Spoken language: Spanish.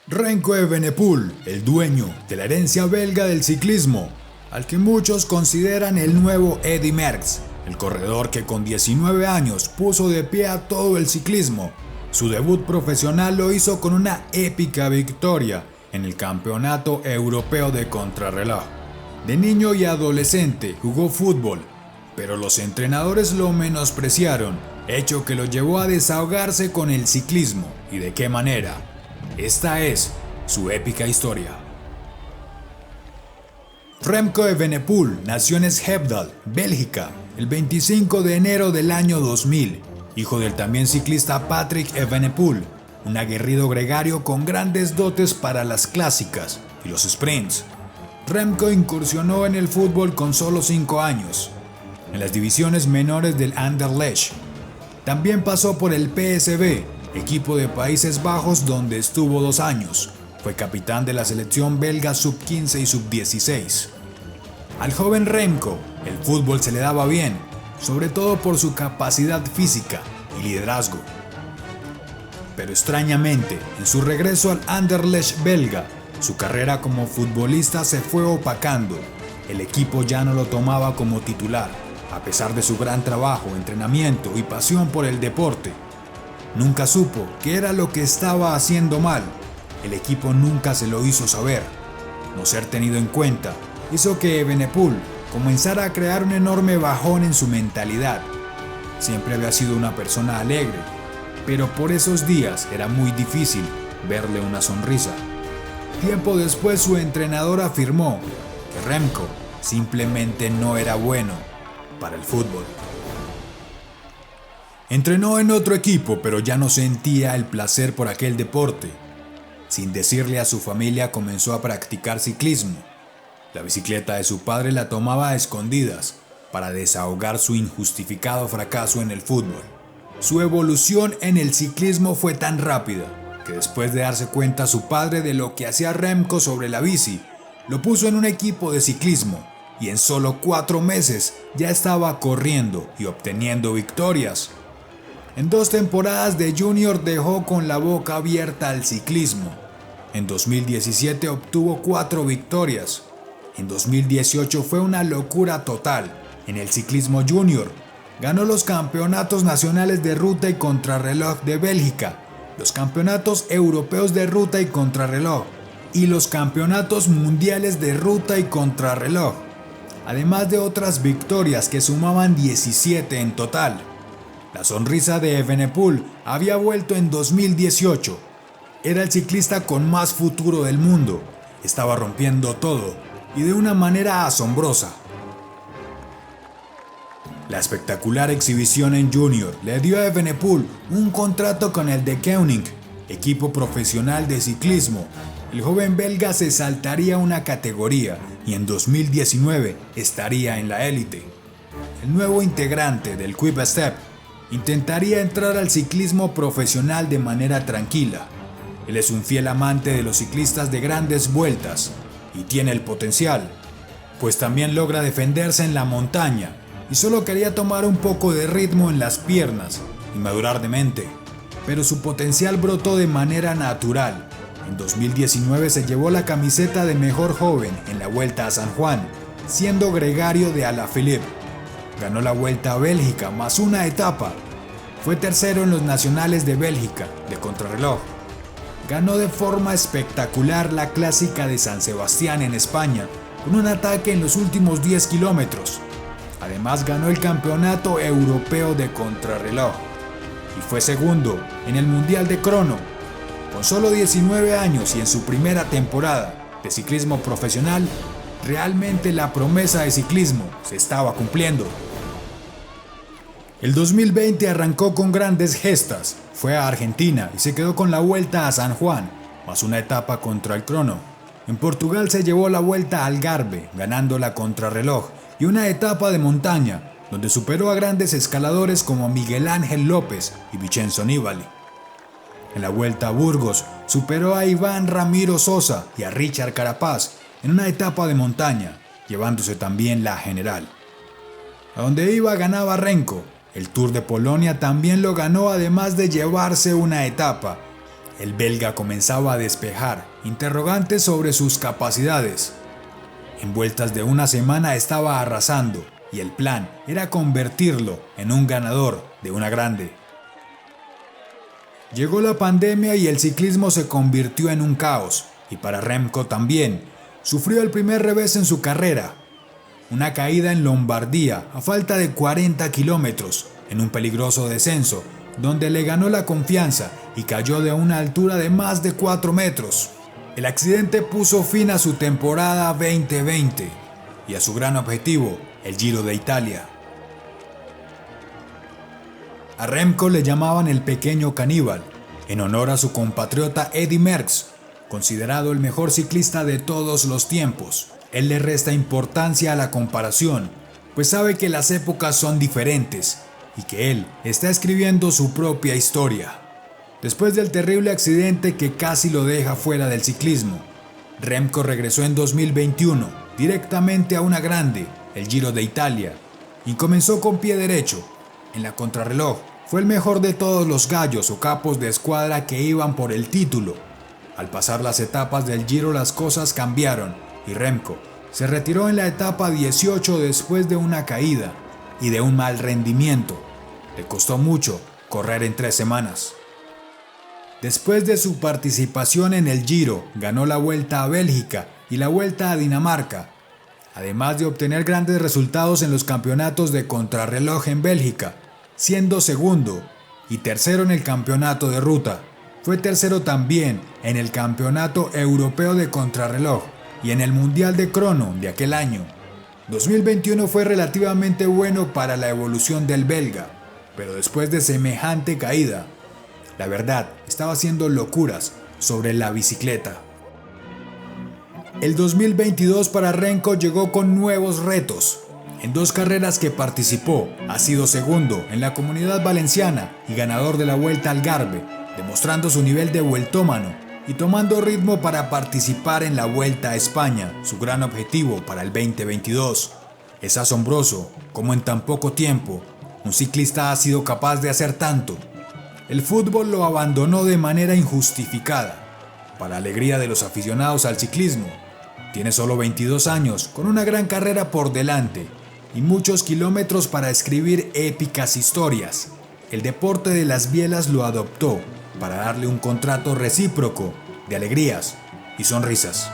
Remco Evenepoel, el dueño de la herencia belga del ciclismo, al que muchos consideran el nuevo Eddy Merckx, el corredor que con 19 años puso de pie a todo el ciclismo. Su debut profesional lo hizo con una épica victoria en el Campeonato Europeo de Contrarreloj. De niño y adolescente jugó fútbol, pero los entrenadores lo menospreciaron, hecho que lo llevó a desahogarse con el ciclismo. ¿Y de qué manera? Esta es su épica historia. Remco Evenepoel nació en Schepdaal, Bélgica, el 25 de enero del año 2000, hijo del también ciclista Patrick Evenepoel, un aguerrido gregario con grandes dotes para las clásicas y los sprints. Remco incursionó en el fútbol con solo 5 años, en las divisiones menores del Anderlecht. También pasó por el PSV, equipo de Países Bajos donde estuvo 2 años. Fue capitán de la selección belga sub-15 y sub-16. Al joven Remco, el fútbol se le daba bien, sobre todo por su capacidad física y liderazgo. Pero extrañamente, en su regreso al Anderlecht belga, su carrera como futbolista se fue opacando. El equipo ya no lo tomaba como titular, a pesar de su gran trabajo, entrenamiento y pasión por el deporte. Nunca supo qué era lo que estaba haciendo mal. El equipo nunca se lo hizo saber. No ser tenido en cuenta hizo que Evenepoel comenzara a crear un enorme bajón en su mentalidad. Siempre había sido una persona alegre, pero por esos días era muy difícil verle una sonrisa. Tiempo después su entrenador afirmó que Remco simplemente no era bueno para el fútbol. Entrenó en otro equipo, pero ya no sentía el placer por aquel deporte. Sin decirle a su familia, comenzó a practicar ciclismo. La bicicleta de su padre la tomaba a escondidas para desahogar su injustificado fracaso en el fútbol. Su evolución en el ciclismo fue tan rápida que después de darse cuenta su padre de lo que hacía Remco sobre la bici, lo puso en un equipo de ciclismo y en solo 4 meses ya estaba corriendo y obteniendo victorias. En 2 temporadas de junior dejó con la boca abierta al ciclismo. En 2017 obtuvo 4 victorias. En 2018 fue una locura total. En el ciclismo junior ganó los campeonatos nacionales de ruta y contrarreloj de Bélgica, los campeonatos europeos de ruta y contrarreloj y los campeonatos mundiales de ruta y contrarreloj, además de otras victorias que sumaban 17 en total. La sonrisa de Evenepoel había vuelto en 2018. Era el ciclista con más futuro del mundo. Estaba rompiendo todo y de una manera asombrosa. La espectacular exhibición en junior le dio a Evenepoel un contrato con el De Koning, equipo profesional de ciclismo. El joven belga se saltaría una categoría y en 2019 estaría en la élite. El nuevo integrante del Quick Step intentaría entrar al ciclismo profesional de manera tranquila. Él es un fiel amante de los ciclistas de grandes vueltas y tiene el potencial, pues también logra defenderse en la montaña y solo quería tomar un poco de ritmo en las piernas y madurar de mente. Pero su potencial brotó de manera natural. En 2019 se llevó la camiseta de mejor joven en la Vuelta a San Juan, siendo gregario de Alaphilippe. Ganó la Vuelta a Bélgica más una etapa. Fue tercero en los nacionales de Bélgica de contrarreloj. Ganó de forma espectacular la clásica de San Sebastián en España, con un ataque en los últimos 10 kilómetros. Además ganó el Campeonato Europeo de Contrarreloj y fue segundo en el Mundial de Crono. Con solo 19 años y en su primera temporada de ciclismo profesional, realmente la promesa de ciclismo se estaba cumpliendo. El 2020 arrancó con grandes gestas, fue a Argentina y se quedó con la Vuelta a San Juan, más una etapa contra el crono. En Portugal se llevó la Vuelta a Algarve, ganando la contrarreloj y una etapa de montaña, donde superó a grandes escaladores como Miguel Ángel López y Vincenzo Nibali. En la Vuelta a Burgos superó a Iván Ramiro Sosa y a Richard Carapaz en una etapa de montaña, llevándose también la general. A donde iba ganaba Remco. El Tour de Polonia también lo ganó, además de llevarse una etapa. El belga comenzaba a despejar interrogantes sobre sus capacidades. En vueltas de una semana estaba arrasando y el plan era convertirlo en un ganador de una grande. Llegó la pandemia y el ciclismo se convirtió en un caos, y para Remco también. Sufrió el primer revés en su carrera, una caída en Lombardía a falta de 40 kilómetros, en un peligroso descenso, donde le ganó la confianza y cayó de una altura de más de 4 metros. El accidente puso fin a su temporada 2020 y a su gran objetivo, el Giro de Italia. A Remco le llamaban el pequeño caníbal, en honor a su compatriota Eddy Merckx, considerado el mejor ciclista de todos los tiempos. Él le resta importancia a la comparación, pues sabe que las épocas son diferentes y que él está escribiendo su propia historia. Después del terrible accidente que casi lo deja fuera del ciclismo, Remco regresó en 2021 directamente a una grande, el Giro de Italia, y comenzó con pie derecho. En la contrarreloj fue el mejor de todos los gallos o capos de escuadra que iban por el título. Al pasar las etapas del Giro las cosas cambiaron y Remco se retiró en la etapa 18 después de una caída y de un mal rendimiento. Le costó mucho correr en 3 semanas. Después de su participación en el Giro, ganó la Vuelta a Bélgica y la Vuelta a Dinamarca, además de obtener grandes resultados en los campeonatos de contrarreloj en Bélgica, siendo segundo y tercero en el campeonato de ruta. Fue tercero también en el Campeonato Europeo de Contrarreloj y en el Mundial de Crono de aquel año. 2021 fue relativamente bueno para la evolución del belga, pero después de semejante caída, la verdad, estaba haciendo locuras sobre la bicicleta. El 2022 para Remco llegó con nuevos retos. En 2 carreras que participó, ha sido segundo en la Comunidad Valenciana y ganador de la Vuelta al Algarve, demostrando su nivel de vueltómano y tomando ritmo para participar en la Vuelta a España, su gran objetivo para el 2022. Es asombroso cómo en tan poco tiempo un ciclista ha sido capaz de hacer tanto. El fútbol lo abandonó de manera injustificada. Para alegría de los aficionados al ciclismo, tiene solo 22 años, con una gran carrera por delante y muchos kilómetros para escribir épicas historias. El deporte de las bielas lo adoptó para darle un contrato recíproco de alegrías y sonrisas.